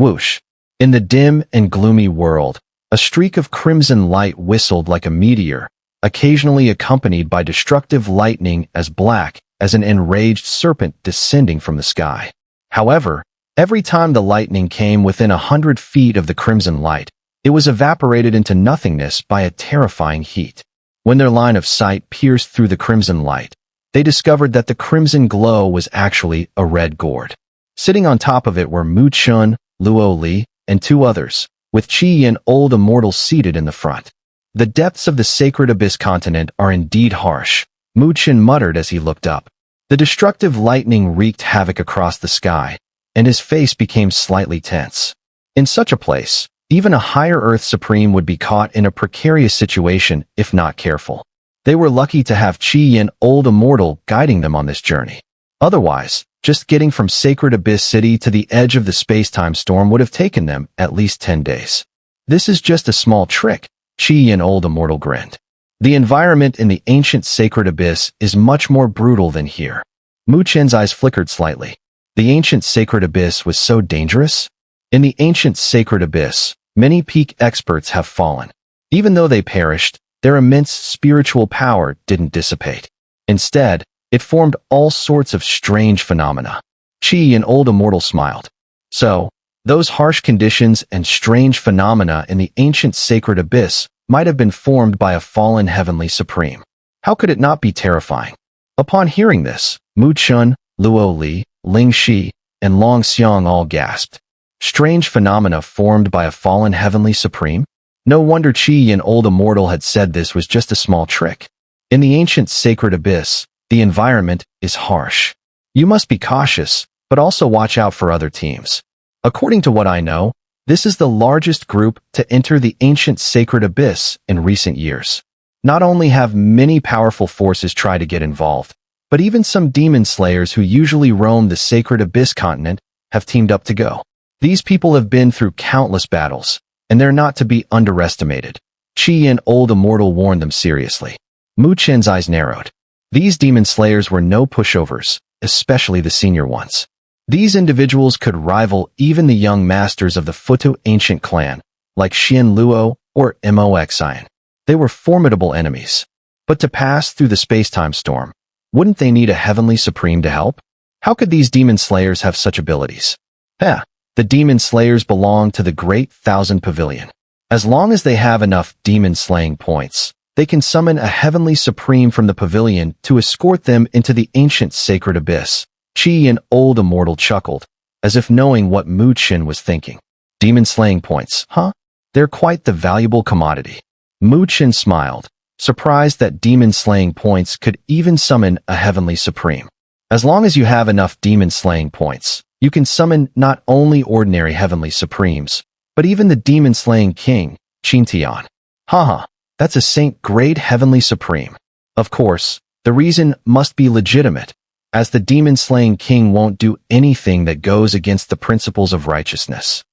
Whoosh! In the dim and gloomy world, a streak of crimson light whistled like a meteor, occasionally accompanied by destructive lightning as black as an enraged serpent descending from the sky. However, every time the lightning came within 100 feet of the crimson light, it was evaporated into nothingness by a terrifying heat. When their line of sight pierced through the crimson light, they discovered that the crimson glow was actually a red gourd. Sitting on top of it were Mu Chen, Luo Li, and two others, with Qi and Old Immortal seated in the front. The depths of the sacred abyss continent are indeed harsh, Mu Chen muttered as he looked up. The destructive lightning wreaked havoc across the sky, and his face became slightly tense. In such a place, even a higher Earth Supreme would be caught in a precarious situation if not careful. They were lucky to have Qi and Old Immortal guiding them on this journey. Otherwise, just getting from Sacred Abyss City to the edge of the space-time storm would have taken them at least 10 days. This is just a small trick, Qi and Old Immortal grinned. The environment in the ancient Sacred Abyss is much more brutal than here. Mu Chen's eyes flickered slightly. The ancient Sacred Abyss was so dangerous? In the ancient Sacred Abyss, many peak experts have fallen. Even though they perished, their immense spiritual power didn't dissipate. Instead, it formed all sorts of strange phenomena. Qi and Old Immortal smiled. So, those harsh conditions and strange phenomena in the ancient Sacred Abyss might have been formed by a fallen heavenly supreme. How could it not be terrifying? Upon hearing this, Mu Chen, Luo Li, Ling Shi, and Long Xiang all gasped. Strange phenomena formed by a fallen heavenly supreme? No wonder Qi and Old Immortal had said this was just a small trick. In the ancient Sacred Abyss, the environment is harsh. You must be cautious, but also watch out for other teams. According to what I know, this is the largest group to enter the ancient Sacred Abyss in recent years. Not only have many powerful forces tried to get involved, but even some demon slayers who usually roam the Sacred Abyss continent have teamed up to go. These people have been through countless battles, and they're not to be underestimated. Qi and Old Immortal warned them seriously. Mu Chen's eyes narrowed. These demon slayers were no pushovers, especially the senior ones. These individuals could rival even the young masters of the Futu ancient clan, like Xian Luo or Mo Xian. They were formidable enemies. But to pass through the space-time storm, wouldn't they need a heavenly supreme to help? How could these demon slayers have such abilities? The demon slayers belong to the Great Thousand Pavilion. As long as they have enough demon-slaying points, they can summon a heavenly supreme from the pavilion to escort them into the ancient Sacred Abyss. Qi and Old Immortal chuckled, as if knowing what Mu Chen was thinking. Demon-slaying points, huh? They're quite the valuable commodity. Mu Chen smiled, surprised that demon-slaying points could even summon a heavenly supreme. As long as you have enough demon-slaying points, you can summon not only ordinary heavenly supremes, but even the demon-slaying king, Qin Tian. Haha, that's a saint-grade heavenly supreme. Of course, the reason must be legitimate, as the demon-slaying king won't do anything that goes against the principles of righteousness.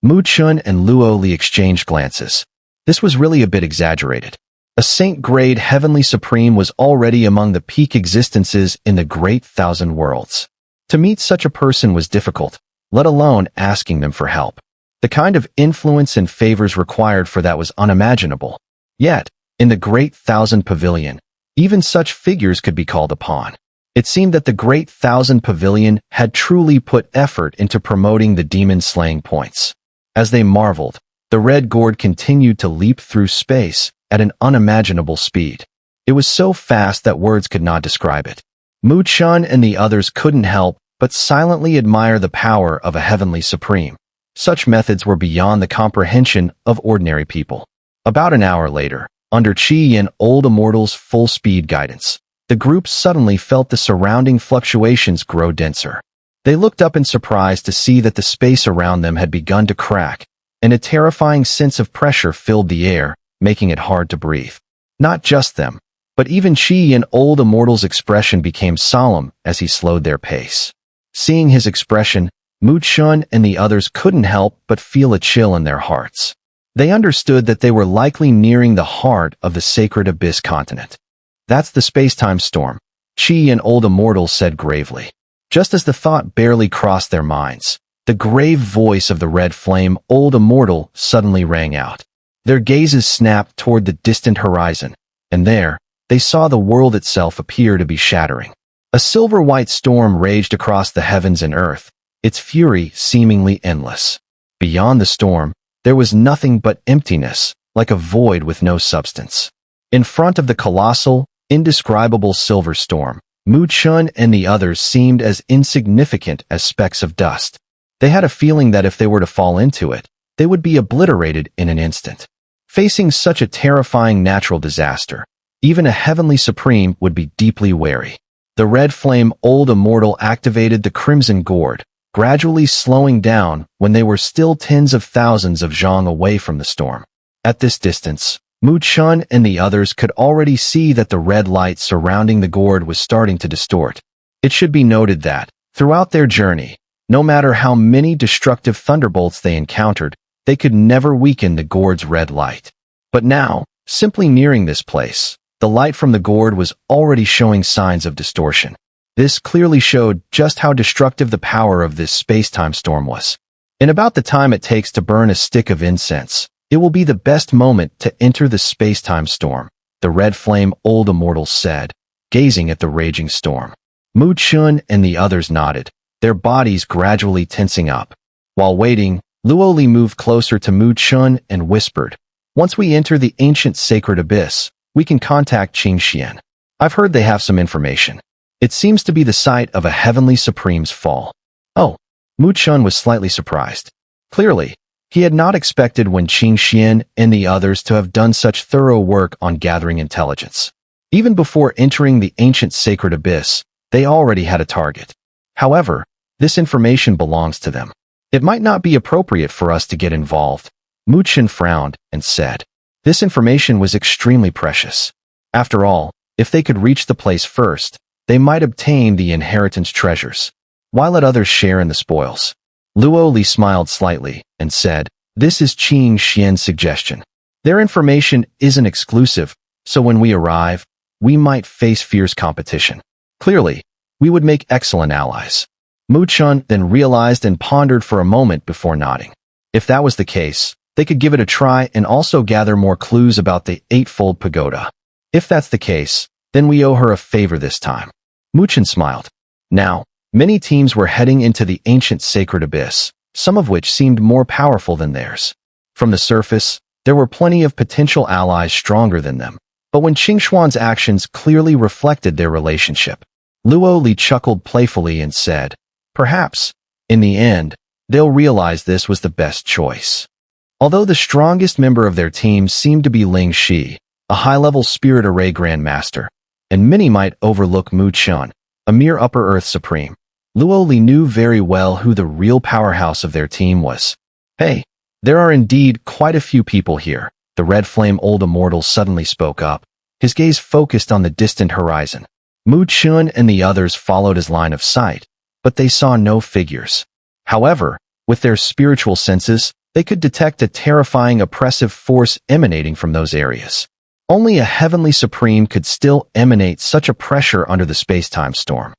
Mu Chen and Luo Li exchanged glances. This was really a bit exaggerated. A saint-grade heavenly supreme was already among the peak existences in the Great Thousand Worlds. To meet such a person was difficult, let alone asking them for help. The kind of influence and favors required for that was unimaginable. Yet, in the Great Thousand Pavilion, even such figures could be called upon. It seemed that the Great Thousand Pavilion had truly put effort into promoting the demon-slaying points. As they marveled, the red gourd continued to leap through space at an unimaginable speed. It was so fast that words could not describe it. Mu Chen and the others couldn't help but silently admire the power of a heavenly supreme. Such methods were beyond the comprehension of ordinary people. About an hour later, under Qi and Old Immortal's full-speed guidance, the group suddenly felt the surrounding fluctuations grow denser. They looked up in surprise to see that the space around them had begun to crack, and a terrifying sense of pressure filled the air, making it hard to breathe. Not just them, but even Qi and Old Immortal's expression became solemn as he slowed their pace. Seeing his expression, Mu Chen and the others couldn't help but feel a chill in their hearts. They understood that they were likely nearing the heart of the Sacred Abyss continent. That's the space-time storm, Qi and Old Immortal said gravely. Just as the thought barely crossed their minds, the grave voice of the red flame, old immortal, suddenly rang out. Their gazes snapped toward the distant horizon, and there, they saw the world itself appear to be shattering. A silver-white storm raged across the heavens and earth, its fury seemingly endless. Beyond the storm, there was nothing but emptiness, like a void with no substance. In front of the colossal, indescribable silver storm, Chen and the others seemed as insignificant as specks of dust. They had a feeling that if they were to fall into it, they would be obliterated in an instant. Facing such a terrifying natural disaster, even a heavenly supreme would be deeply wary. The red flame old immortal activated the crimson gourd, gradually slowing down when they were still tens of thousands of zhang away from the storm. At this distance, Chen and the others could already see that the red light surrounding the gourd was starting to distort. It should be noted that, throughout their journey, no matter how many destructive thunderbolts they encountered, they could never weaken the gourd's red light. But now, simply nearing this place, the light from the gourd was already showing signs of distortion. This clearly showed just how destructive the power of this space-time storm was. In about the time it takes to burn a stick of incense, it will be the best moment to enter the space-time storm, the red flame old immortal said, gazing at the raging storm. Chen and the others nodded, their bodies gradually tensing up. While waiting, Luoli moved closer to Chen and whispered, "Once we enter the ancient sacred abyss, we can contact Qingxian. I've heard they have some information. It seems to be the site of a heavenly supreme's fall." Oh, Chen was slightly surprised. Clearly, he had not expected Qingxian and the others to have done such thorough work on gathering intelligence. Even before entering the ancient sacred abyss, they already had a target. However, this information belongs to them. It might not be appropriate for us to get involved. Chen frowned and said, "This information was extremely precious. After all, if they could reach the place first, they might obtain the inheritance treasures. Why let others share in the spoils?" Luoli smiled slightly and said, "This is Qingxian's suggestion. Their information isn't exclusive, so when we arrive, we might face fierce competition. Clearly, we would make excellent allies." Chen then realized and pondered for a moment before nodding. If that was the case, they could give it a try and also gather more clues about the Eightfold Pagoda. If that's the case, then we owe her a favor this time. Chen smiled. Now, many teams were heading into the ancient sacred abyss, some of which seemed more powerful than theirs. From the surface, there were plenty of potential allies stronger than them, but when Qingshuan's actions clearly reflected their relationship, Luoli chuckled playfully and said, "Perhaps, in the end, they'll realize this was the best choice." Although the strongest member of their team seemed to be Ling Shi, a high-level spirit array grandmaster, and many might overlook Chen, a mere Upper Earth supreme, Luoli knew very well who the real powerhouse of their team was. "Hey, there are indeed quite a few people here," the red flame old immortal suddenly spoke up, his gaze focused on the distant horizon. Chen and the others followed his line of sight, but they saw no figures. However, with their spiritual senses, they could detect a terrifying oppressive force emanating from those areas. Only a heavenly supreme could still emanate such a pressure under the space-time storm.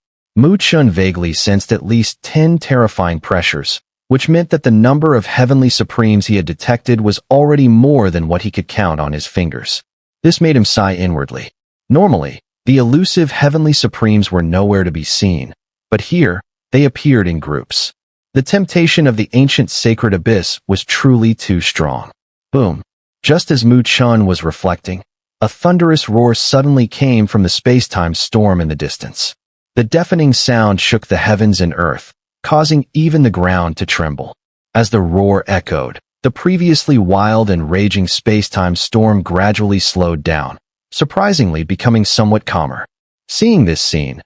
Chen vaguely sensed at least 10 terrifying pressures, which meant that the number of heavenly supremes he had detected was already more than what he could count on his fingers. This made him sigh inwardly. Normally, the elusive heavenly supremes were nowhere to be seen, but here, they appeared in groups. The temptation of the ancient sacred abyss was truly too strong. Boom. Just as Chen was reflecting, a thunderous roar suddenly came from the space-time storm in the distance. The deafening sound shook the heavens and earth, causing even the ground to tremble. As the roar echoed, the previously wild and raging space-time storm gradually slowed down, surprisingly becoming somewhat calmer. Seeing this scene,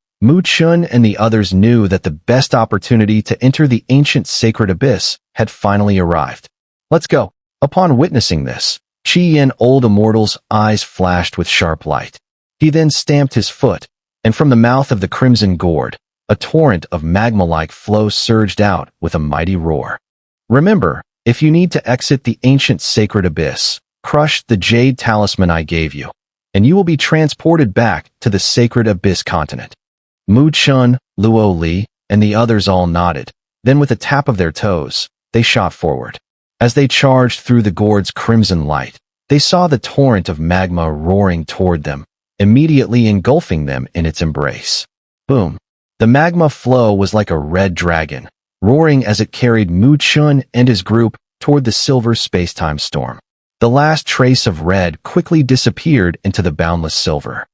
Chen and the others knew that the best opportunity to enter the ancient sacred abyss had finally arrived. "Let's go." Upon witnessing this, Qian old immortal's eyes flashed with sharp light. He then stamped his foot, and from the mouth of the crimson gourd, a torrent of magma-like flow surged out with a mighty roar. "Remember, if you need to exit the ancient sacred abyss, crush the jade talisman I gave you, and you will be transported back to the sacred abyss continent." Chen, Luo Li, and the others all nodded, Then with a tap of their toes, they shot forward. As they charged through the gourd's crimson light, they saw the torrent of magma roaring toward them, immediately engulfing them in its embrace. Boom! The magma flow was like a red dragon, roaring as it carried Chen and his group toward the silver space-time storm. The last trace of red quickly disappeared into the boundless silver.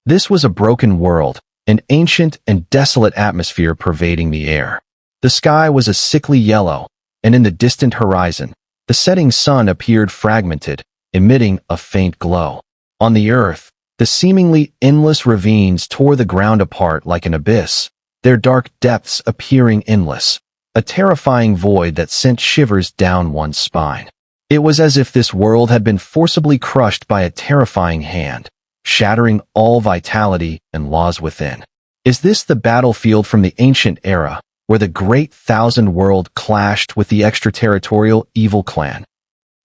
This was a broken world, an ancient and desolate atmosphere pervading the air. The sky was a sickly yellow, and in the distant horizon, the setting sun appeared fragmented, emitting a faint glow. On the earth, the seemingly endless ravines tore the ground apart like an abyss, their dark depths appearing endless, a terrifying void that sent shivers down one's spine. It was as if this world had been forcibly crushed by a terrifying hand, shattering all vitality and laws within. Is this the battlefield from the ancient era, where the great thousand world clashed with the extraterritorial evil clan?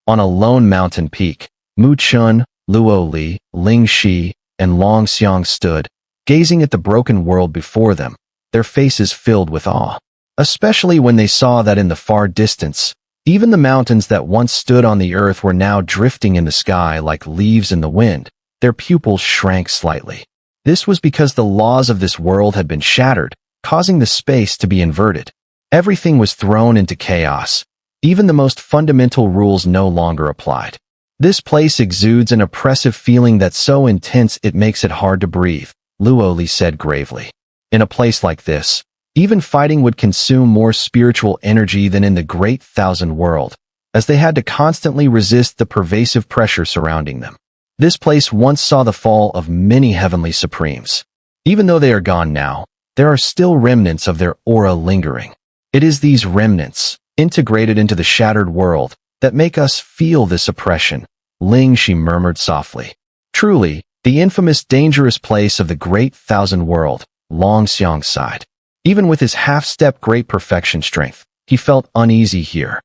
On a lone mountain peak, Chen, Luo Li, Ling Shi, and Long Xiang stood, gazing at the broken world before them, their faces filled with awe. Especially when they saw that in the far distance, even the mountains that once stood on the earth were now drifting in the sky like leaves in the wind. Their pupils shrank slightly. This was because the laws of this world had been shattered, causing the space to be inverted. Everything was thrown into chaos. Even the most fundamental rules no longer applied. This place exudes an oppressive feeling that's so intense it makes it hard to breathe, Luo Li said gravely. In a place like this, even fighting would consume more spiritual energy than in the Great Thousand World, as they had to constantly resist the pervasive pressure surrounding them. This place once saw the fall of many heavenly supremes. Even though they are gone now, there are still remnants of their aura lingering. It is these remnants, integrated into the shattered world, that make us feel this oppression, Ling Shi murmured softly. Truly, the infamous dangerous place of the Great Thousand World, Long Xiang sighed. Even with his half-step great perfection strength, he felt uneasy here.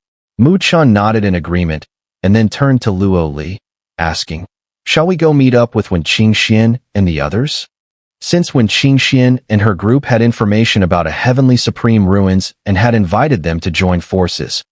Chen nodded in agreement, and then turned to Luo Li, asking, "Shall we go meet up with Wen Qingxian and the others?" Since Wen Qingxian and her group had information about a heavenly supreme ruins and had invited them to join forces,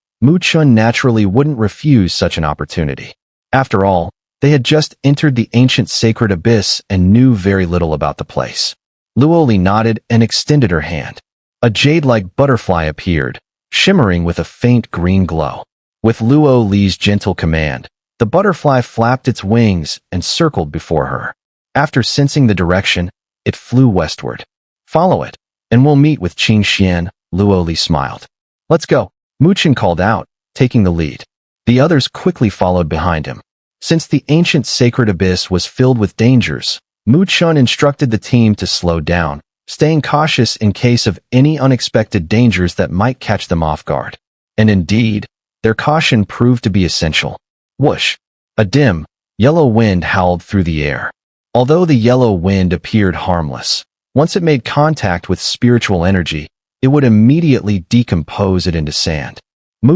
Chen naturally wouldn't refuse such an opportunity. After all, they had just entered the ancient sacred abyss and knew very little about the place. Luo Li nodded and extended her hand. A jade-like butterfly appeared, shimmering with a faint green glow. With Luo Li's gentle command, the butterfly flapped its wings and circled before her. After sensing the direction, it flew westward. "Follow it, and we'll meet with Qingxian," Luo Li smiled. "Let's go," Chen called out, taking the lead. The others quickly followed behind him. Since the ancient sacred abyss was filled with dangers, Chen instructed the team to slow down, staying cautious in case of any unexpected dangers that might catch them off guard. And indeed, their caution proved to be essential. Whoosh! A dim, yellow wind howled through the air. Although the yellow wind appeared harmless, once it made contact with spiritual energy, it would immediately decompose it into sand.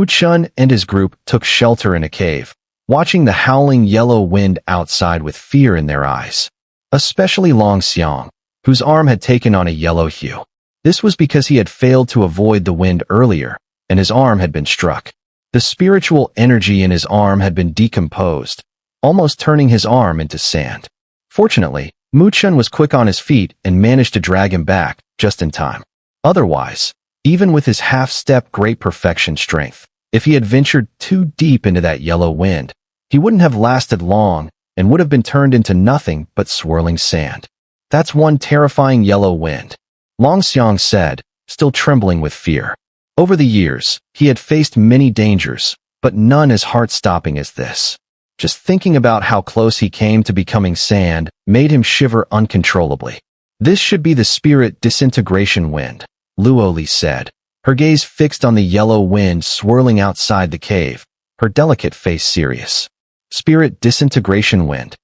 Chen and his group took shelter in a cave, watching the howling yellow wind outside with fear in their eyes. Especially Long Xiang, whose arm had taken on a yellow hue. This was because he had failed to avoid the wind earlier, and his arm had been struck. The spiritual energy in his arm had been decomposed, almost turning his arm into sand. Fortunately, Chen was quick on his feet and managed to drag him back, just in time. Otherwise, even with his half-step great perfection strength, if he had ventured too deep into that yellow wind, he wouldn't have lasted long and would have been turned into nothing but swirling sand. "That's one terrifying yellow wind," Long Xiang said, still trembling with fear. Over the years, he had faced many dangers, but none as heart-stopping as this. Just thinking about how close he came to becoming sand made him shiver uncontrollably. "This should be the spirit disintegration wind," Luo Li said, her gaze fixed on the yellow wind swirling outside the cave, her delicate face serious. "Spirit disintegration wind."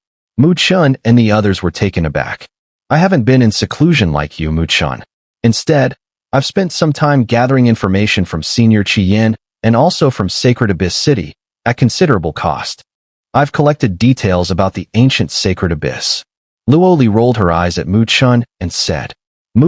Chen and the others were taken aback. "I haven't been in seclusion like you, Chen. Instead, I've spent some time gathering information from Senior Qian and also from Sacred Abyss City, at considerable cost. I've collected details about the ancient Sacred Abyss." Luo Li rolled her eyes at Chen and said.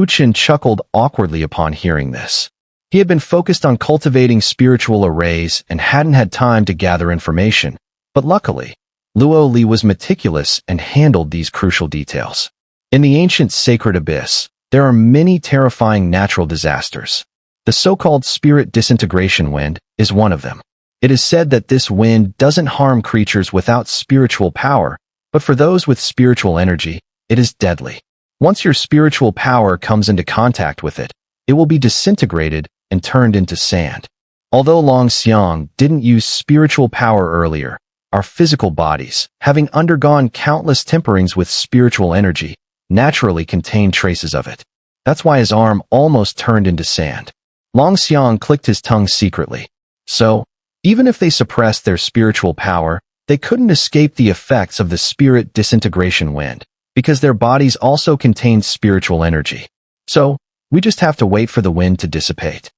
Chen chuckled awkwardly upon hearing this. He had been focused on cultivating spiritual arrays and hadn't had time to gather information, but luckily, Luo Li was meticulous and handled these crucial details. In the ancient sacred abyss, there are many terrifying natural disasters. The so-called spirit disintegration wind is one of them. It is said that this wind doesn't harm creatures without spiritual power, but for those with spiritual energy, it is deadly. Once your spiritual power comes into contact with it, it will be disintegrated and turned into sand. Although Long Xiang didn't use spiritual power earlier, our physical bodies, having undergone countless temperings with spiritual energy, naturally contain traces of it. That's why his arm almost turned into sand. Long Xiang clicked his tongue secretly. So, even if they suppressed their spiritual power, they couldn't escape the effects of the spirit disintegration wind, because their bodies also contained spiritual energy. So, we just have to wait for the wind to dissipate.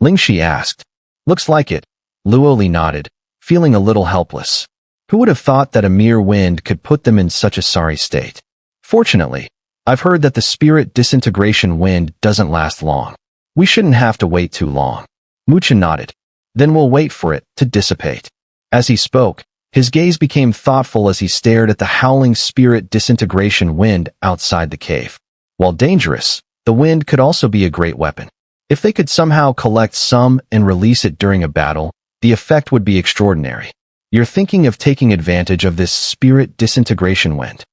Ling Shi asked. Looks like it. Luo Li nodded, feeling a little helpless. Who would have thought that a mere wind could put them in such a sorry state? Fortunately, I've heard that the spirit disintegration wind doesn't last long. We shouldn't have to wait too long. Mu Chen nodded. Then we'll wait for it to dissipate. As he spoke, his gaze became thoughtful as he stared at the howling spirit disintegration wind outside the cave. While dangerous, the wind could also be a great weapon. If they could somehow collect some and release it during a battle, the effect would be extraordinary. You're thinking of taking advantage of this spirit disintegration wind.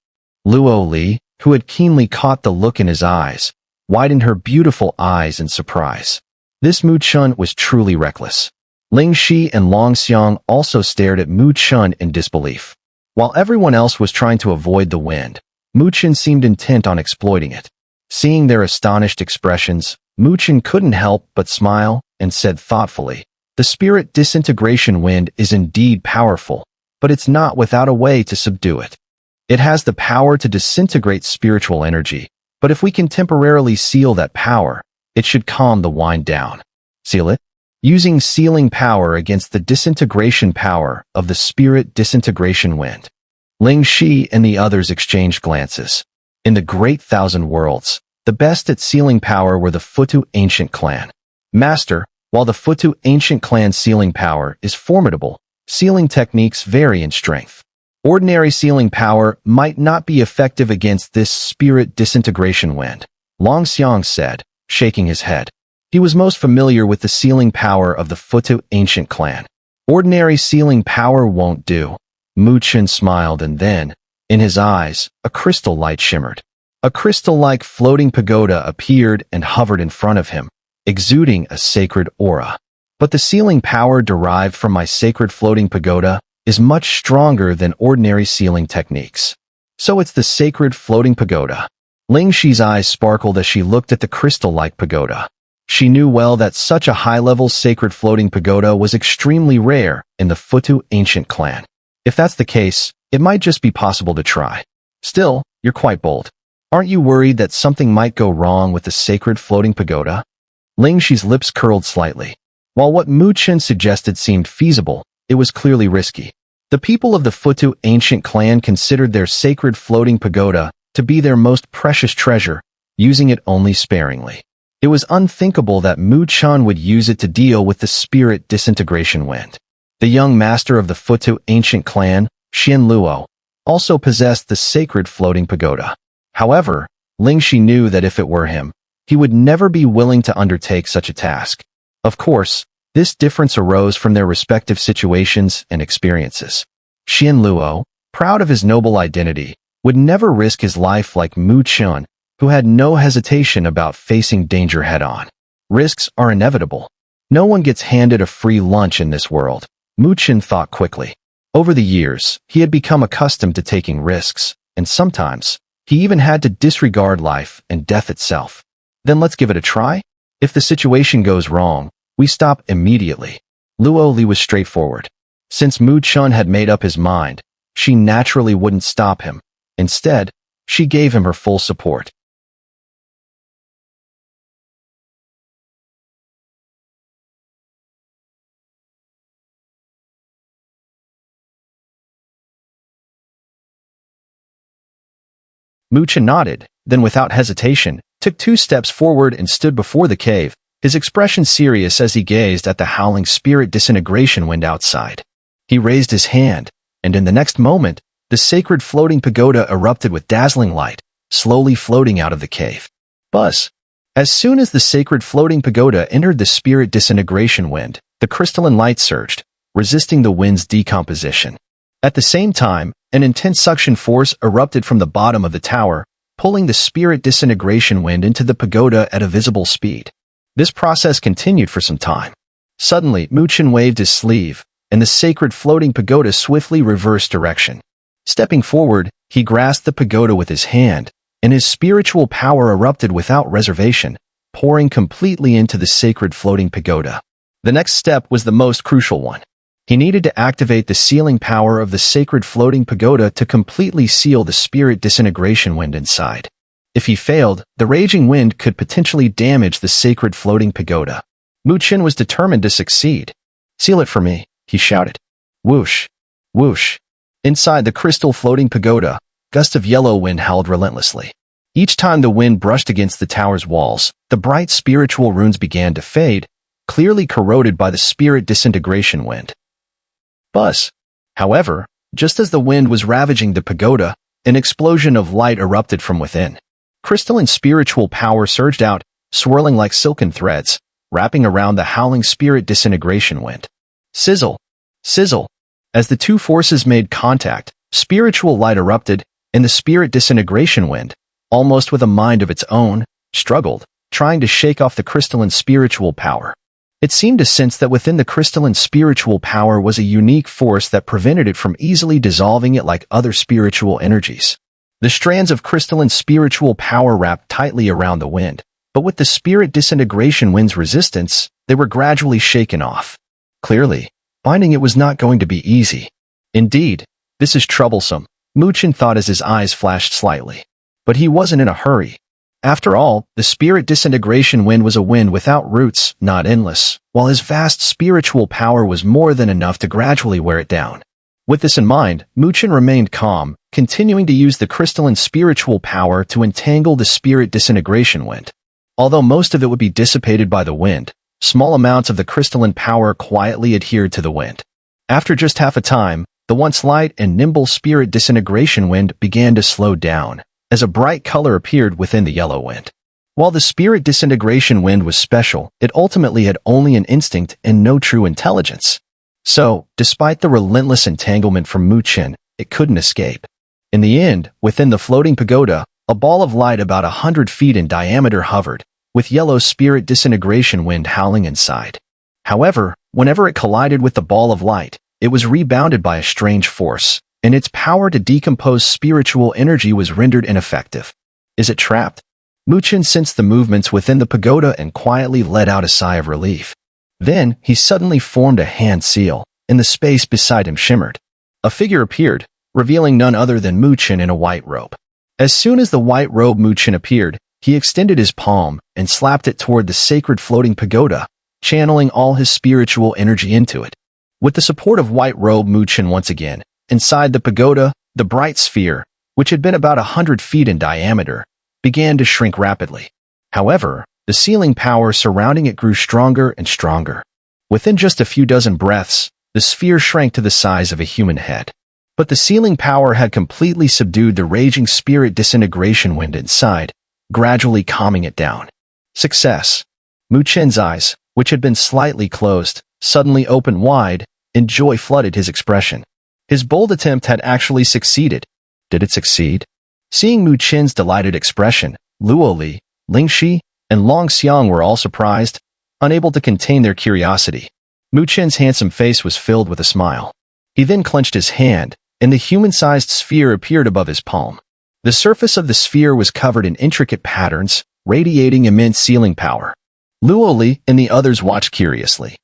Luo Li, who had keenly caught the look in his eyes, widened her beautiful eyes in surprise. This Mu Chen was truly reckless. Ling Shi and Long Xiang also stared at Mu Chen in disbelief. While everyone else was trying to avoid the wind, Mu Chen seemed intent on exploiting it. Seeing their astonished expressions, Mu Chen couldn't help but smile and said thoughtfully, the spirit disintegration wind is indeed powerful, but it's not without a way to subdue it. It has the power to disintegrate spiritual energy, but if we can temporarily seal that power, it should calm the wind down. Seal it? Using sealing power against the disintegration power of the spirit disintegration wind. Ling Shi and the others exchanged glances. In the Great Thousand Worlds, the best at sealing power were the Futu ancient clan. Master, while the Futu ancient clan's sealing power is formidable, sealing techniques vary in strength. Ordinary sealing power might not be effective against this spirit disintegration wind, Long Xiang said, shaking his head. He was most familiar with the sealing power of the Futu ancient clan. Ordinary sealing power won't do. Mu Chen smiled and then, in his eyes, a crystal light shimmered. A crystal-like floating pagoda appeared and hovered in front of him, exuding a sacred aura. But the sealing power derived from my sacred floating pagoda is much stronger than ordinary sealing techniques. So it's the sacred floating pagoda. Ling Shi's eyes sparkled as she looked at the crystal-like pagoda. She knew well that such a high-level sacred floating pagoda was extremely rare in the Futu ancient clan. If that's the case, it might just be possible to try. Still, you're quite bold. Aren't you worried that something might go wrong with the sacred floating pagoda? Ling Shi's lips curled slightly. While what Mu Chen suggested seemed feasible, it was clearly risky. The people of the Futu ancient clan considered their sacred floating pagoda to be their most precious treasure, using it only sparingly. It was unthinkable that Mu Chen would use it to deal with the spirit disintegration wind. The young master of the Futu ancient clan, Xin Luo, also possessed the sacred floating pagoda. However, Ling Shi knew that if it were him, he would never be willing to undertake such a task. Of course, this difference arose from their respective situations and experiences. Xin Luo, proud of his noble identity, would never risk his life like Mu Chen, who had no hesitation about facing danger head-on. Risks are inevitable. No one gets handed a free lunch in this world, Mu Chen thought quickly. Over the years, he had become accustomed to taking risks, and sometimes, he even had to disregard life and death itself. Then let's give it a try? If the situation goes wrong, we stop immediately. Luo Li was straightforward. Since Mu Chen had made up his mind, she naturally wouldn't stop him. Instead, she gave him her full support. Mu Chen nodded, then without hesitation, took 2 steps forward and stood before the cave, his expression serious as he gazed at the howling spirit disintegration wind outside. He raised his hand, and in the next moment, the sacred floating pagoda erupted with dazzling light, slowly floating out of the cave. Buzz. As soon as the sacred floating pagoda entered the spirit disintegration wind, the crystalline light surged, resisting the wind's decomposition. At the same time, an intense suction force erupted from the bottom of the tower, pulling the spirit disintegration wind into the pagoda at a visible speed. This process continued for some time. Suddenly, Chen waved his sleeve, and the sacred floating pagoda swiftly reversed direction. Stepping forward, he grasped the pagoda with his hand, and his spiritual power erupted without reservation, pouring completely into the sacred floating pagoda. The next step was the most crucial one. He needed to activate the sealing power of the sacred floating pagoda to completely seal the spirit disintegration wind inside. If he failed, the raging wind could potentially damage the sacred floating pagoda. Chen was determined to succeed. "Seal it for me," he shouted. Whoosh! Whoosh! Inside the crystal floating pagoda, gusts of yellow wind howled relentlessly. Each time the wind brushed against the tower's walls, the bright spiritual runes began to fade, clearly corroded by the spirit disintegration wind. Buzz. However, just as the wind was ravaging the pagoda, an explosion of light erupted from within. Crystalline spiritual power surged out, swirling like silken threads, wrapping around the howling spirit disintegration wind. Sizzle! Sizzle! As the two forces made contact, spiritual light erupted, and the spirit disintegration wind, almost with a mind of its own, struggled, trying to shake off the crystalline spiritual power. It seemed to sense that within the crystalline spiritual power was a unique force that prevented it from easily dissolving it like other spiritual energies. The strands of crystalline spiritual power wrapped tightly around the wind, but with the spirit disintegration wind's resistance, they were gradually shaken off. Clearly, binding it was not going to be easy. Indeed, this is troublesome, Chen thought as his eyes flashed slightly. But he wasn't in a hurry. After all, the spirit disintegration wind was a wind without roots, not endless, while his vast spiritual power was more than enough to gradually wear it down. With this in mind, Chen remained calm, continuing to use the crystalline spiritual power to entangle the spirit disintegration wind. Although most of it would be dissipated by the wind, small amounts of the crystalline power quietly adhered to the wind. After just half a time, the once light and nimble spirit disintegration wind began to slow down, as a bright color appeared within the yellow wind. While the spirit disintegration wind was special, it ultimately had only an instinct and no true intelligence. So, despite the relentless entanglement from Chen, it couldn't escape. In the end, within the floating pagoda, a ball of light about 100 feet in diameter hovered, with yellow spirit disintegration wind howling inside. However, whenever it collided with the ball of light, it was rebounded by a strange force, and its power to decompose spiritual energy was rendered ineffective. Is it trapped? Chen sensed the movements within the pagoda and quietly let out a sigh of relief. Then, he suddenly formed a hand seal, and the space beside him shimmered. A figure appeared, revealing none other than Chen in a white robe. As soon as the white robe Chen appeared, he extended his palm and slapped it toward the sacred floating pagoda, channeling all his spiritual energy into it. With the support of white robe Chen once again, inside the pagoda, the bright sphere, which had been about 100 feet in diameter, began to shrink rapidly. However, the sealing power surrounding it grew stronger and stronger. Within just a few dozen breaths, the sphere shrank to the size of a human head. But the sealing power had completely subdued the raging spirit disintegration wind inside, gradually calming it down. Success. Chen's eyes, which had been slightly closed, suddenly opened wide, and joy flooded his expression. His bold attempt had actually succeeded. Did it succeed? Seeing Chen's delighted expression, Luoli, Lingxi, and Long Xiang were all surprised, unable to contain their curiosity. Chen's handsome face was filled with a smile. He then clenched his hand, and the human-sized sphere appeared above his palm. The surface of the sphere was covered in intricate patterns, radiating immense sealing power. Luoli and the others watched curiously.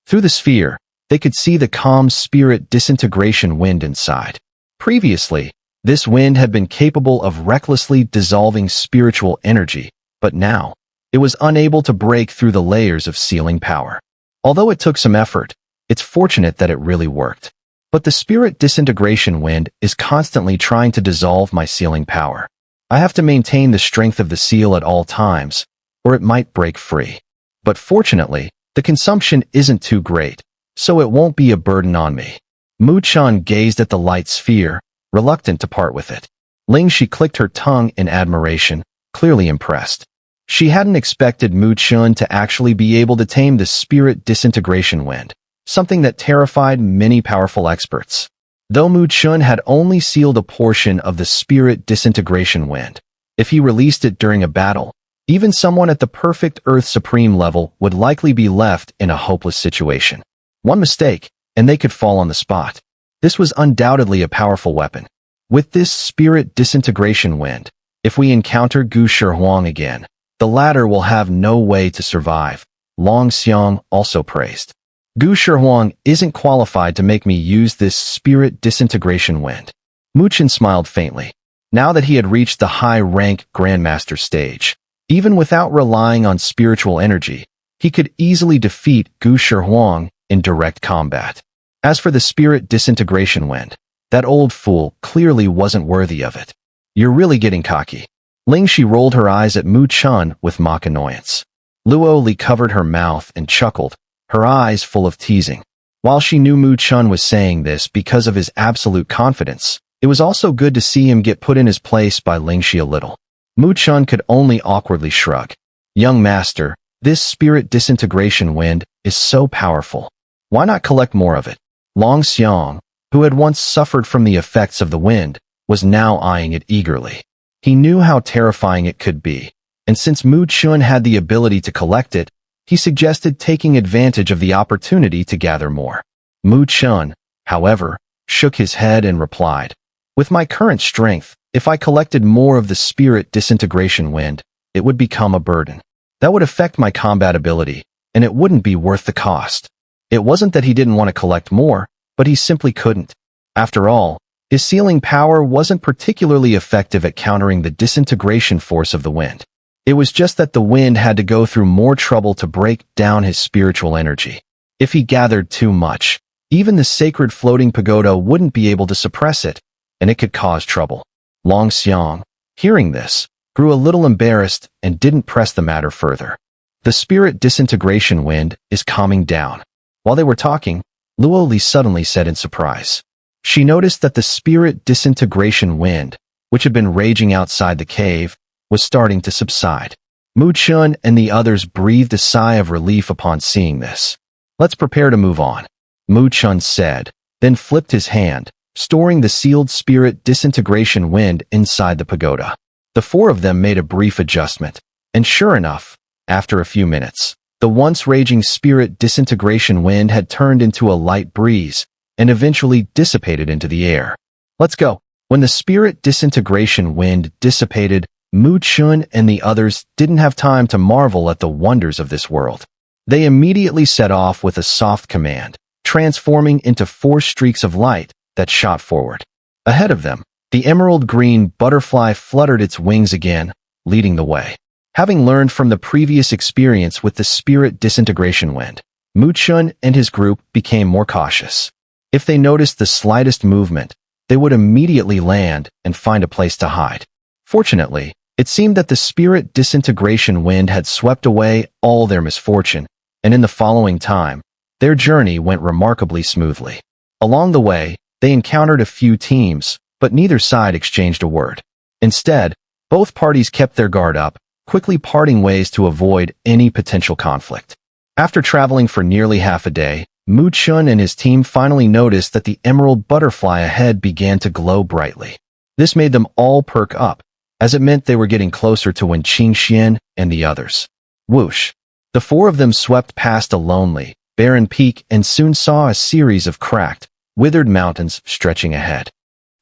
Through the sphere, they could see the calm spirit disintegration wind inside. Previously, this wind had been capable of recklessly dissolving spiritual energy, but now, it was unable to break through the layers of sealing power. Although it took some effort, it's fortunate that it really worked. But the spirit disintegration wind is constantly trying to dissolve my sealing power. I have to maintain the strength of the seal at all times, or it might break free. but fortunately, the consumption isn't too great, so it won't be a burden on me. Mu Chen gazed at the light sphere, reluctant to part with it. Ling Shi clicked her tongue in admiration, clearly impressed. She hadn't expected Mu Chen to actually be able to tame the spirit disintegration wind, something that terrified many powerful experts. Though Mu Chen had only sealed a portion of the spirit disintegration wind, if he released it during a battle, even someone at the perfect Earth Supreme level would likely be left in a hopeless situation. One mistake, and they could fall on the spot. This was undoubtedly a powerful weapon. With this spirit disintegration wind, if we encounter Xun'er Huang again, the latter will have no way to survive, Long Xiang also praised. Xun'er Huang isn't qualified to make me use this spirit disintegration wind. Mu Chen smiled faintly. Now that he had reached the high-rank Grandmaster stage, even without relying on spiritual energy, he could easily defeat Xun'er Huang in direct combat. As for the spirit disintegration wind, that old fool clearly wasn't worthy of it. You're really getting cocky. Ling Shi rolled her eyes at Mu Chen with mock annoyance. Luo Li covered her mouth and chuckled, her eyes full of teasing. While she knew Mu Chen was saying this because of his absolute confidence, it was also good to see him get put in his place by Ling Shi a little. Mu Chen could only awkwardly shrug. Young master, this spirit disintegration wind is so powerful. Why not collect more of it? Long Xiang, who had once suffered from the effects of the wind, was now eyeing it eagerly. He knew how terrifying it could be, and since Mu Chen had the ability to collect it, he suggested taking advantage of the opportunity to gather more. Mu Chen, however, shook his head and replied, with my current strength, if I collected more of the spirit disintegration wind, it would become a burden. That would affect my combat ability, and it wouldn't be worth the cost. It wasn't that he didn't want to collect more, but he simply couldn't. After all, his sealing power wasn't particularly effective at countering the disintegration force of the wind. It was just that the wind had to go through more trouble to break down his spiritual energy. If he gathered too much, even the sacred floating pagoda wouldn't be able to suppress it, and it could cause trouble. Long Xiang, hearing this, grew a little embarrassed and didn't press the matter further. The spirit disintegration wind is calming down. While they were talking, Luo Li suddenly said in surprise. She noticed that the spirit disintegration wind, which had been raging outside the cave, was starting to subside. Mu Chen and the others breathed a sigh of relief upon seeing this. Let's prepare to move on, Mu Chen said, then flipped his hand, storing the sealed spirit disintegration wind inside the pagoda. The four of them made a brief adjustment, and sure enough, after a few minutes, the once raging spirit disintegration wind had turned into a light breeze and eventually dissipated into the air. Let's go. When the spirit disintegration wind dissipated, Mu Chen and the others didn't have time to marvel at the wonders of this world. They immediately set off with a soft command, transforming into 4 streaks of light that shot forward. Ahead of them, the emerald green butterfly fluttered its wings again, leading the way. Having learned from the previous experience with the spirit disintegration wind, Mu Chen and his group became more cautious. If they noticed the slightest movement, they would immediately land and find a place to hide. Fortunately, it seemed that the spirit disintegration wind had swept away all their misfortune, and in the following time, their journey went remarkably smoothly. Along the way, they encountered a few teams, but neither side exchanged a word. Instead, both parties kept their guard up, quickly parting ways to avoid any potential conflict. After traveling for nearly half a day, Mu Chen and his team finally noticed that the emerald butterfly ahead began to glow brightly. This made them all perk up, as it meant they were getting closer to Wen Qingxian and the others. Whoosh! The 4 of them swept past a lonely, barren peak and soon saw a series of cracked, withered mountains stretching ahead.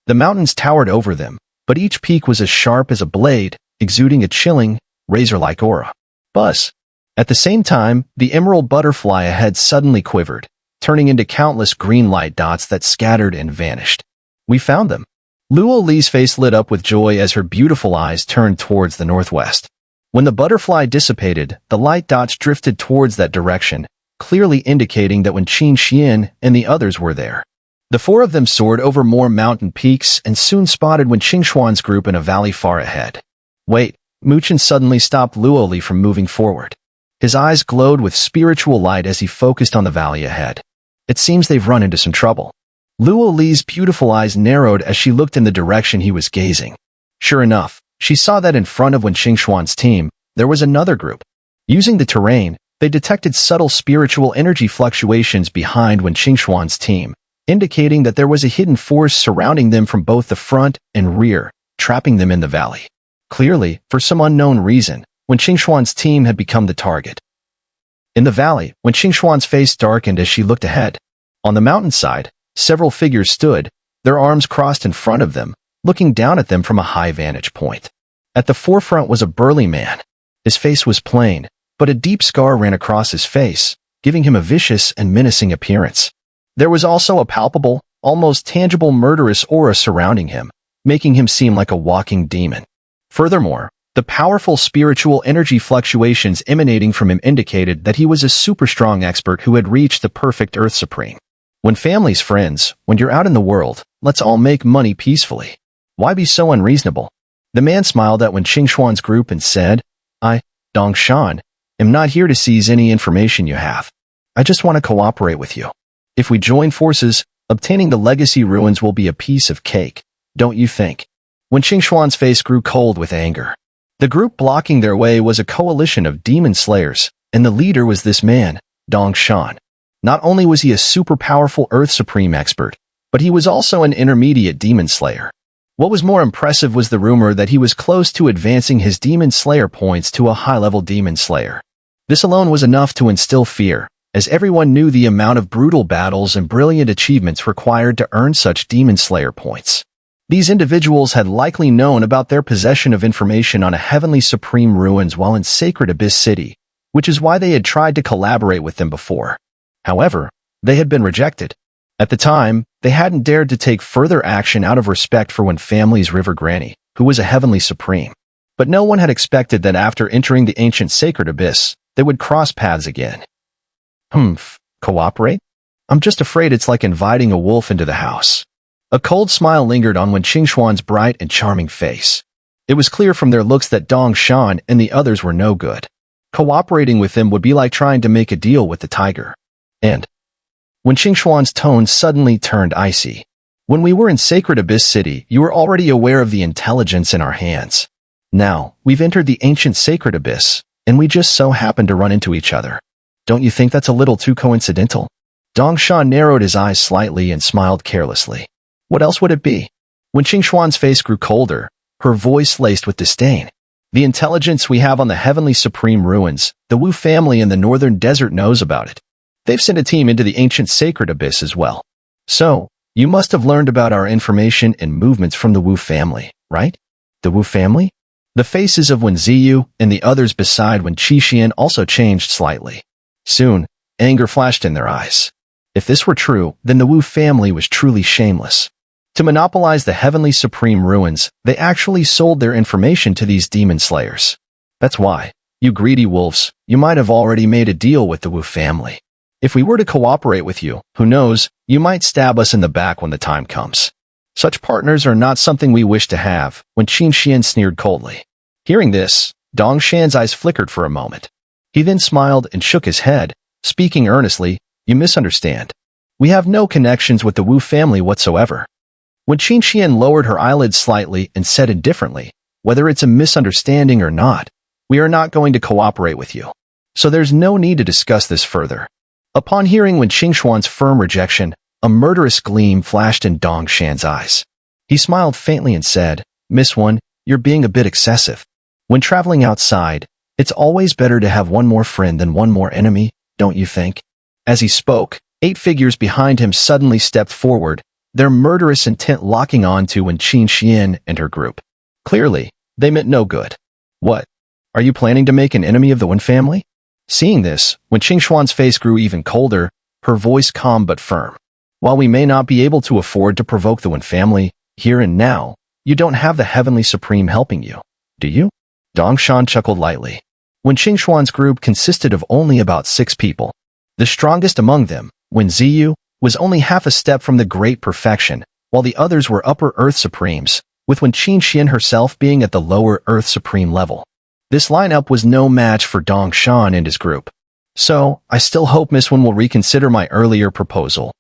The mountains towered over them, but each peak was as sharp as a blade, exuding a chilling, razor-like aura. Buzz! At the same time, the emerald butterfly ahead suddenly quivered, turning into countless green light dots that scattered and vanished. We found them. Luo Li's face lit up with joy as her beautiful eyes turned towards the northwest. When the butterfly dissipated, the light dots drifted towards that direction, clearly indicating that Wen Qingxian and the others were there. The 4 of them soared over more mountain peaks and soon spotted Wen Qingxuan's group in a valley far ahead. Wait, Mu Chen suddenly stopped Luo Li from moving forward. His eyes glowed with spiritual light as he focused on the valley ahead. It seems they've run into some trouble. Luo Li's beautiful eyes narrowed as she looked in the direction he was gazing. Sure enough, she saw that in front of Wen Qingxuan's team, there was another group. Using the terrain, they detected subtle spiritual energy fluctuations behind Wen Qingxuan's team, indicating that there was a hidden force surrounding them from both the front and rear, trapping them in the valley. Clearly, for some unknown reason, Wen Qingxuan's team had become the target. In the valley, Wen Qingxuan's face darkened as she looked ahead. On the mountainside, several figures stood, their arms crossed in front of them, looking down at them from a high vantage point. At the forefront was a burly man. His face was plain, but a deep scar ran across his face, giving him a vicious and menacing appearance. There was also a palpable, almost tangible murderous aura surrounding him, making him seem like a walking demon. Furthermore, the powerful spiritual energy fluctuations emanating from him indicated that he was a super strong expert who had reached the perfect Earth Supreme. When family's friends, when you're out in the world, let's all make money peacefully. Why be so unreasonable? The man smiled at Wen Qingxuan's group and said, I, Dongshan, am not here to seize any information you have. I just want to cooperate with you. If we join forces, obtaining the legacy ruins will be a piece of cake, don't you think? Wen Qingxuan's face grew cold with anger. The group blocking their way was a coalition of demon slayers, and the leader was this man, Dongshan. Not only was he a super powerful Earth Supreme expert, but he was also an intermediate demon slayer. What was more impressive was the rumor that he was close to advancing his demon slayer points to a high-level demon slayer. This alone was enough to instill fear, as everyone knew the amount of brutal battles and brilliant achievements required to earn such demon slayer points. These individuals had likely known about their possession of information on a heavenly supreme ruins while in Sacred Abyss City, which is why they had tried to collaborate with them before. However, they had been rejected. At the time, they hadn't dared to take further action out of respect for Wen family's River Granny, who was a heavenly supreme. But no one had expected that after entering the ancient Sacred Abyss, they would cross paths again. Cooperate? I'm just afraid it's like inviting a wolf into the house. A cold smile lingered on Wen Qingxuan's bright and charming face. It was clear from their looks that Dongshan and the others were no good. Cooperating with them would be like trying to make a deal with the tiger. And Wen Qingxuan's tone suddenly turned icy. When we were in Sacred Abyss City, you were already aware of the intelligence in our hands. Now, we've entered the ancient Sacred Abyss, and we just so happen to run into each other. Don't you think that's a little too coincidental? Dongshan narrowed his eyes slightly and smiled carelessly. What else would it be? Wen Qingxuan's face grew colder, her voice laced with disdain. The intelligence we have on the heavenly supreme ruins, the Wu family in the northern desert knows about it. They've sent a team into the ancient Sacred Abyss as well. So, you must have learned about our information and movements from the Wu family, right? The Wu family? The faces of Wen Ziyu and the others beside Wen Qixuan also changed slightly. Soon, anger flashed in their eyes. If this were true, then the Wu family was truly shameless. To monopolize the heavenly supreme ruins, they actually sold their information to these demon slayers. That's why, you greedy wolves, you might have already made a deal with the Wu family. If we were to cooperate with you, who knows, you might stab us in the back when the time comes. Such partners are not something we wish to have, Wen Qixuan sneered coldly. Hearing this, Dongshan's eyes flickered for a moment. He then smiled and shook his head, speaking earnestly, you misunderstand. We have no connections with the Wu family whatsoever. Wen Qixuan lowered her eyelids slightly and said indifferently, whether it's a misunderstanding or not, we are not going to cooperate with you. So there's no need to discuss this further. Upon hearing Wen Qingxuan's firm rejection, a murderous gleam flashed in Dongshan's eyes. He smiled faintly and said, Miss Wen, you're being a bit excessive. When traveling outside, it's always better to have one more friend than one more enemy, don't you think? As he spoke, 8 figures behind him suddenly stepped forward, their murderous intent locking on to Wen Qixuan and her group. Clearly, they meant no good. What? Are you planning to make an enemy of the Wen family? Seeing this, Wen Qingxuan's face grew even colder, her voice calm but firm. While we may not be able to afford to provoke the Wen family, here and now, you don't have the Heavenly Supreme helping you, do you? Dongshan chuckled lightly. Wen Qingxuan's group consisted of only about 6 people. The strongest among them, Wen Ziyu, was only half a step from the great perfection, while the others were upper Earth Supremes, with Wen Qixuan herself being at the lower Earth Supreme level. This lineup was no match for Dong Shan and his group. So, I still hope Miss Wen will reconsider my earlier proposal.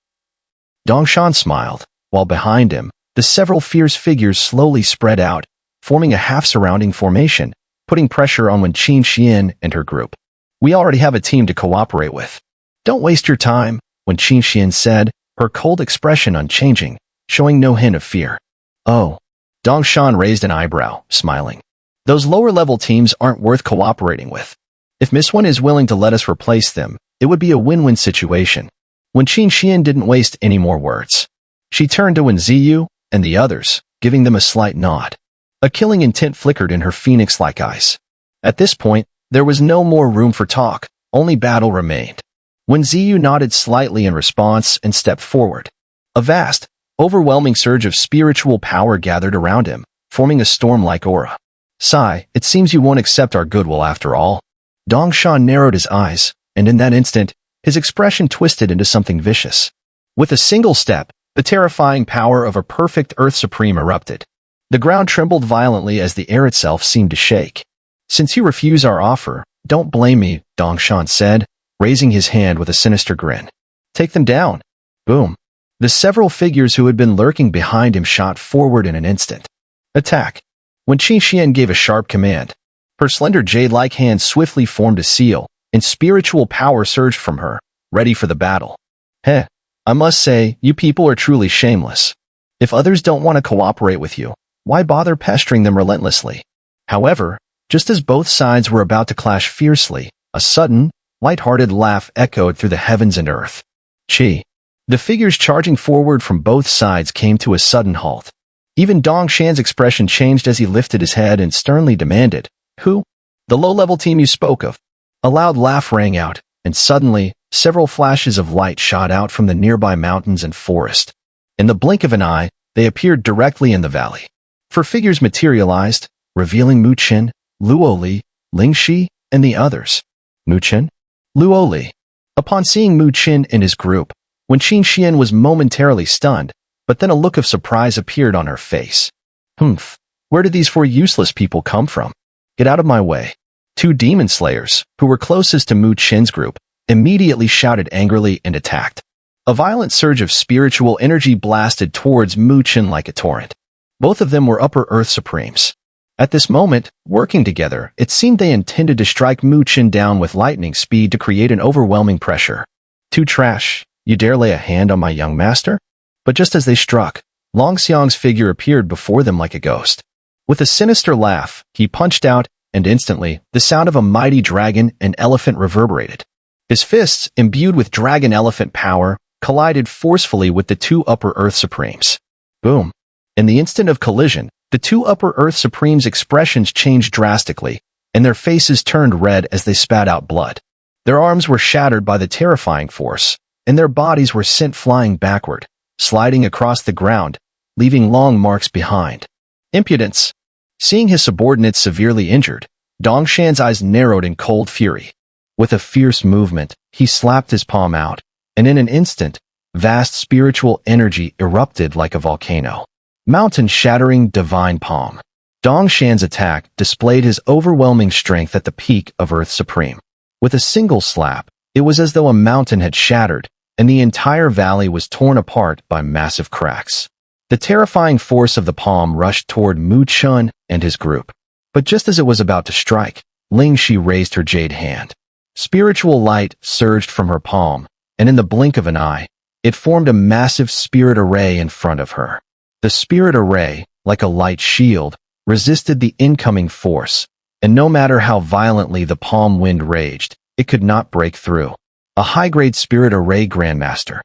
Dong Shan smiled, while behind him, the several fierce figures slowly spread out, forming a half-surrounding formation, putting pressure on Wen Qinxian and her group. We already have a team to cooperate with. Don't waste your time, Wen Qinxian said, her cold expression unchanging, showing no hint of fear. Oh. Dong Shan raised an eyebrow, smiling. Those lower-level teams aren't worth cooperating with. If Miss Wen is willing to let us replace them, it would be a win-win situation. Wen Qinxian didn't waste any more words. She turned to Wen Ziyu and the others, giving them a slight nod. A killing intent flickered in her phoenix-like eyes. At this point, there was no more room for talk, only battle remained. Wen Ziyu nodded slightly in response and stepped forward. A vast, overwhelming surge of spiritual power gathered around him, forming a storm-like aura. Sigh, it seems you won't accept our goodwill after all. Dong Shan narrowed his eyes, and in that instant, his expression twisted into something vicious. With a single step, the terrifying power of a perfect Earth Supreme erupted. The ground trembled violently as the air itself seemed to shake. Since you refuse our offer, don't blame me, Dong Shan said, raising his hand with a sinister grin. Take them down. Boom. The several figures who had been lurking behind him shot forward in an instant. Attack. When Qinxian gave a sharp command, her slender jade-like hand swiftly formed a seal, and spiritual power surged from her, ready for the battle. Heh, I must say, you people are truly shameless. If others don't want to cooperate with you, why bother pestering them relentlessly? However, just as both sides were about to clash fiercely, a sudden, light-hearted laugh echoed through the heavens and earth. Chi. The figures charging forward from both sides came to a sudden halt. Even Dong Shan's expression changed as he lifted his head and sternly demanded, Who? The low-level team you spoke of. A loud laugh rang out, and suddenly, several flashes of light shot out from the nearby mountains and forest. In the blink of an eye, they appeared directly in the valley. Four figures materialized, revealing Mu Chen, Luo Li, Ling Shi, and the others. Mu Chen? Luo Li. Upon seeing Mu Chen and his group, Wen Qinxian was momentarily stunned, but then a look of surprise appeared on her face. Humph, where did these four useless people come from? Get out of my way. Two demon slayers, who were closest to Mu Chen's group, immediately shouted angrily and attacked. A violent surge of spiritual energy blasted towards Mu Chen like a torrent. Both of them were Upper Earth Supremes. At this moment, working together, it seemed they intended to strike Mu Chen down with lightning speed to create an overwhelming pressure. Too trash, you dare lay a hand on my young master? But just as they struck, Long Xiang's figure appeared before them like a ghost. With a sinister laugh, he punched out, and instantly, the sound of a mighty dragon and elephant reverberated. His fists, imbued with dragon-elephant power, collided forcefully with the two Upper Earth Supremes. Boom. In the instant of collision, the two Upper Earth Supremes' expressions changed drastically, and their faces turned red as they spat out blood. Their arms were shattered by the terrifying force, and their bodies were sent flying backward, sliding across the ground, leaving long marks behind. Impudence. Seeing his subordinates severely injured, Dong Shan's eyes narrowed in cold fury. With a fierce movement, he slapped his palm out, and in an instant, vast spiritual energy erupted like a volcano. Mountain-shattering divine palm. Dong Shan's attack displayed his overwhelming strength at the peak of Earth Supreme. With a single slap, it was as though a mountain had shattered, and the entire valley was torn apart by massive cracks. The terrifying force of the palm rushed toward Mu Chen and his group. But just as it was about to strike, Ling Shi raised her jade hand. Spiritual light surged from her palm, and in the blink of an eye, it formed a massive spirit array in front of her. The spirit array, like a light shield, resisted the incoming force, and no matter how violently the palm wind raged, it could not break through. A high-grade spirit array grandmaster.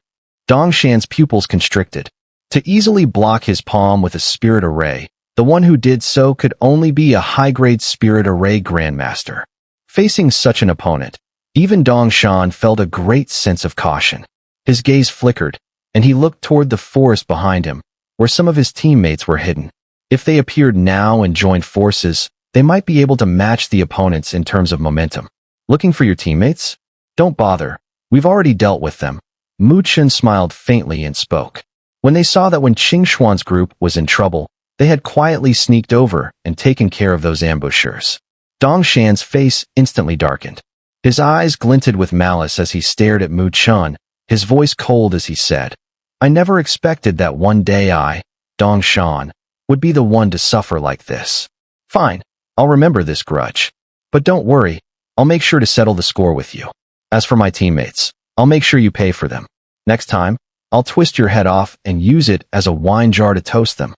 Dong Shan's pupils constricted. To easily block his palm with a spirit array, the one who did so could only be a high-grade spirit array grandmaster. Facing such an opponent, even Dong Shan felt a great sense of caution. His gaze flickered, and he looked toward the forest behind him, where some of his teammates were hidden. If they appeared now and joined forces, they might be able to match the opponents in terms of momentum. Looking for your teammates? Don't bother. We've already dealt with them. Mu Chen smiled faintly and spoke. When they saw that Wen Qingxuan's group was in trouble, they had quietly sneaked over and taken care of those ambushers. Dong Shan's face instantly darkened. His eyes glinted with malice as he stared at Mu Chen, his voice cold as he said, I never expected that one day I, Dong Shan, would be the one to suffer like this. Fine, I'll remember this grudge. But don't worry, I'll make sure to settle the score with you. As for my teammates, I'll make sure you pay for them. Next time, I'll twist your head off and use it as a wine jar to toast them.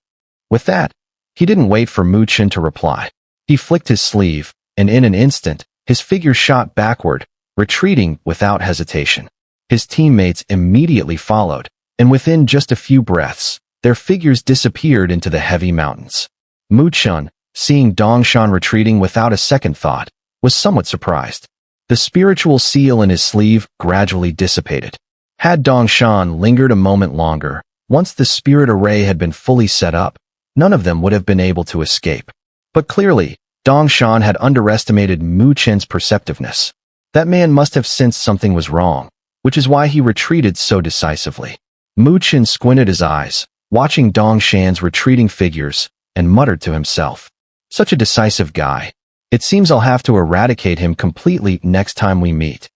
With that, he didn't wait for Mu Chen to reply. He flicked his sleeve, and in an instant, his figure shot backward, retreating without hesitation. His teammates immediately followed, and within just a few breaths, their figures disappeared into the heavy mountains. Mu Chen, seeing Dong Shan retreating without a second thought, was somewhat surprised. The spiritual seal in his sleeve gradually dissipated. Had Dong Shan lingered a moment longer, once the spirit array had been fully set up, none of them would have been able to escape. But clearly, Dong Shan had underestimated Mu Chen's perceptiveness. That man must have sensed something was wrong, which is why he retreated so decisively. Mu Chen squinted his eyes, watching Dong Shan's retreating figures, and muttered to himself, such a decisive guy. It seems I'll have to eradicate him completely next time we meet.